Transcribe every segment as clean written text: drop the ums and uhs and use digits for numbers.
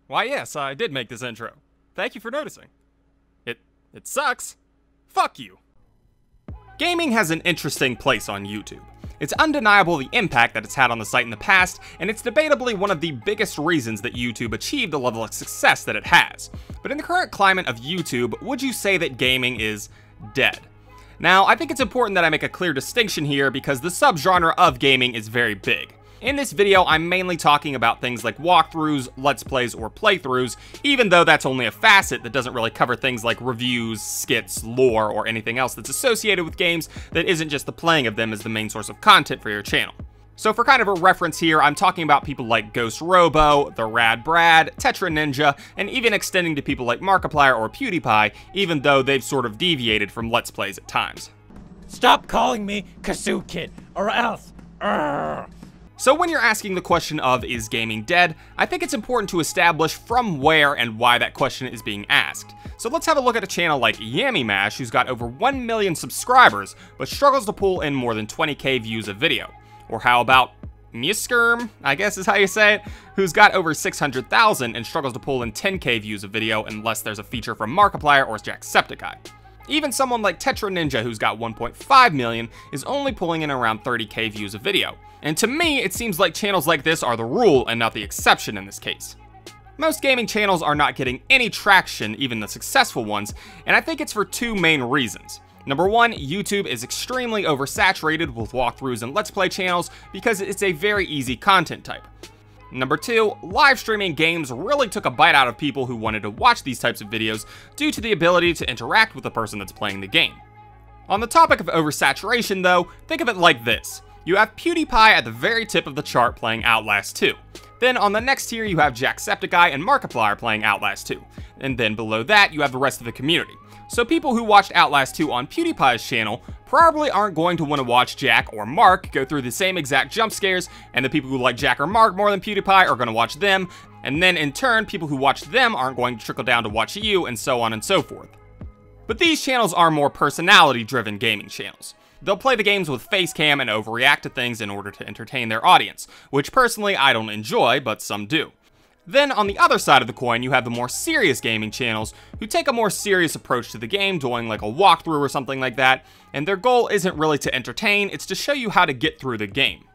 Why yes, I did make this intro. Thank you for noticing. It sucks. Fuck you. Gaming has an interesting place on YouTube. It's undeniable the impact that it's had on the site in the past, and it's debatably one of the biggest reasons that YouTube achieved the level of success that it has. But in the current climate of YouTube, would you say that gaming is dead? Now, I think it's important that I make a clear distinction here because the subgenre of gaming is very big. In this video, I'm mainly talking about things like walkthroughs, let's plays, or playthroughs, even though that's only a facet that doesn't really cover things like reviews, skits, lore, or anything else that's associated with games that isn't just the playing of them as the main source of content for your channel. So for kind of a reference here, I'm talking about people like Ghost Robo, the Rad Brad, Tetra Ninja, and even extending to people like Markiplier or PewDiePie, even though they've sort of deviated from let's plays at times. Stop calling me Kazoo Kid, or else. So when you're asking the question of, is gaming dead, I think it's important to establish from where and why that question is being asked. So let's have a look at a channel like Yammy Mash, who's got over 1 million subscribers, but struggles to pull in more than 20k views a video. Or how about Muskerm, I guess is how you say it, who's got over 600,000 and struggles to pull in 10k views a video unless there's a feature from Markiplier or Jacksepticeye. Even someone like Tetra Ninja, who's got 1.5 million, is only pulling in around 30k views a video. And to me, it seems like channels like this are the rule and not the exception in this case. Most gaming channels are not getting any traction, even the successful ones, and I think it's for two main reasons. Number one, YouTube is extremely oversaturated with walkthroughs and let's play channels because it's a very easy content type. Number two, live streaming games really took a bite out of people who wanted to watch these types of videos due to the ability to interact with the person that's playing the game. On the topic of oversaturation though, think of it like this. You have PewDiePie at the very tip of the chart playing Outlast 2. Then on the next tier you have Jacksepticeye and Markiplier playing Outlast 2. And then below that you have the rest of the community. So people who watched Outlast 2 on PewDiePie's channel probably aren't going to want to watch Jack or Mark go through the same exact jump scares, and the people who like Jack or Mark more than PewDiePie are going to watch them, and then in turn people who watch them aren't going to trickle down to watch you, and so on and so forth. But these channels are more personality-driven gaming channels. They'll play the games with face cam and overreact to things in order to entertain their audience, which personally I don't enjoy, but some do. Then on the other side of the coin, you have the more serious gaming channels who take a more serious approach to the game, doing like a walkthrough or something like that, and their goal isn't really to entertain, it's to show you how to get through the game.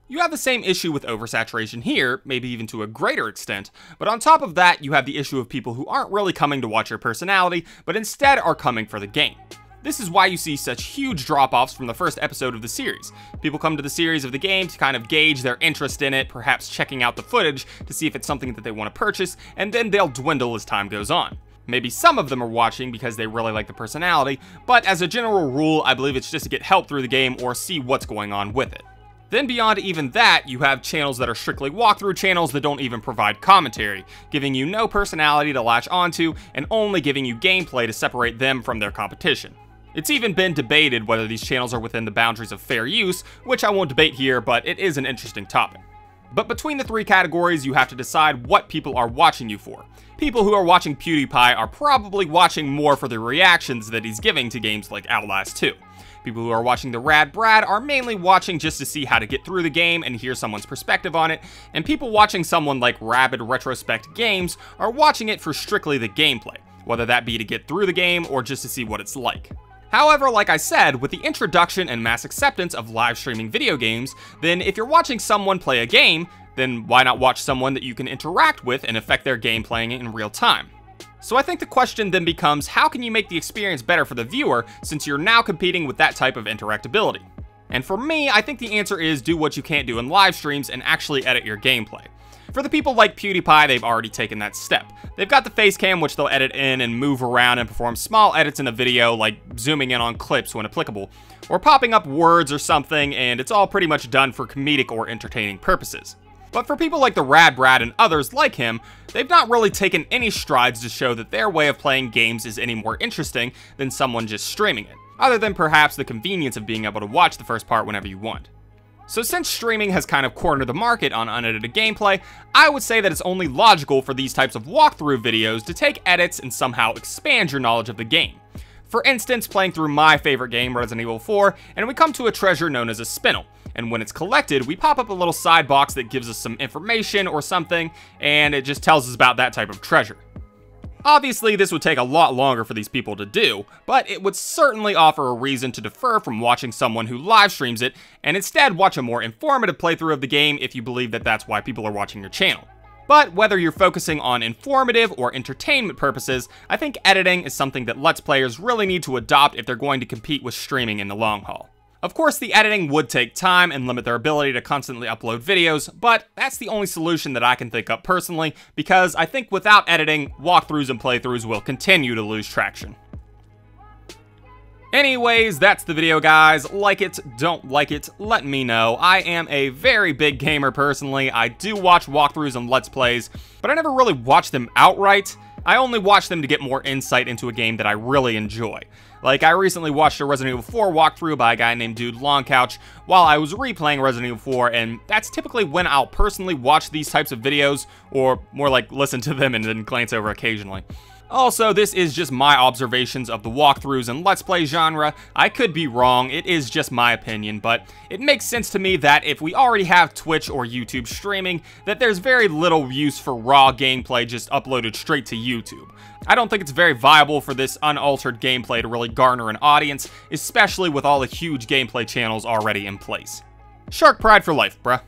You have the same issue with oversaturation here, maybe even to a greater extent, but on top of that, you have the issue of people who aren't really coming to watch your personality, but instead are coming for the game. This is why you see such huge drop-offs from the first episode of the series. People come to the series of the game to kind of gauge their interest in it, perhaps checking out the footage to see if it's something that they want to purchase, and then they'll dwindle as time goes on. Maybe some of them are watching because they really like the personality, but as a general rule, I believe it's just to get help through the game or see what's going on with it. Then beyond even that, you have channels that are strictly walkthrough channels that don't even provide commentary, giving you no personality to latch onto and only giving you gameplay to separate them from their competition. It's even been debated whether these channels are within the boundaries of fair use, which I won't debate here, but it is an interesting topic. But between the three categories, you have to decide what people are watching you for. People who are watching PewDiePie are probably watching more for the reactions that he's giving to games like Outlast 2. People who are watching the Rad Brad are mainly watching just to see how to get through the game and hear someone's perspective on it, and people watching someone like Rabid Retrospect Games are watching it for strictly the gameplay, whether that be to get through the game or just to see what it's like. However, like I said, with the introduction and mass acceptance of live streaming video games, then if you're watching someone play a game, then why not watch someone that you can interact with and affect their game playing in real time? So I think the question then becomes, how can you make the experience better for the viewer since you're now competing with that type of interactability? And for me, I think the answer is do what you can't do in live streams and actually edit your gameplay. For the people like PewDiePie, they've already taken that step. They've got the face cam, which they'll edit in and move around and perform small edits in the video, like zooming in on clips when applicable, or popping up words or something, and it's all pretty much done for comedic or entertaining purposes. But for people like the Rad Brad and others like him, they've not really taken any strides to show that their way of playing games is any more interesting than someone just streaming it, other than perhaps the convenience of being able to watch the first part whenever you want. So since streaming has kind of cornered the market on unedited gameplay, I would say that it's only logical for these types of walkthrough videos to take edits and somehow expand your knowledge of the game. For instance, playing through my favorite game, Resident Evil 4, and we come to a treasure known as a spinel, and when it's collected, we pop up a little side box that gives us some information or something, and it just tells us about that type of treasure. Obviously, this would take a lot longer for these people to do, but it would certainly offer a reason to defer from watching someone who live streams it, and instead watch a more informative playthrough of the game if you believe that that's why people are watching your channel. But whether you're focusing on informative or entertainment purposes, I think editing is something that Let's Players really need to adopt if they're going to compete with streaming in the long haul. Of course, the editing would take time and limit their ability to constantly upload videos, but that's the only solution that I can think up personally, because I think without editing, walkthroughs and playthroughs will continue to lose traction. Anyways, that's the video, guys. Like it, don't like it, let me know. I am a very big gamer personally. I do watch walkthroughs and Let's Plays, but I never really watch them outright. I only watch them to get more insight into a game that I really enjoy. Like, I recently watched a Resident Evil 4 walkthrough by a guy named Dude Longcouch while I was replaying Resident Evil 4, and that's typically when I'll personally watch these types of videos, or more like listen to them and then glance over occasionally. Also, this is just my observations of the walkthroughs and Let's Play genre. I could be wrong, it is just my opinion, but it makes sense to me that if we already have Twitch or YouTube streaming, that there's very little use for raw gameplay just uploaded straight to YouTube. I don't think it's very viable for this unaltered gameplay to really garner an audience, especially with all the huge gameplay channels already in place. Shark pride for life, bruh.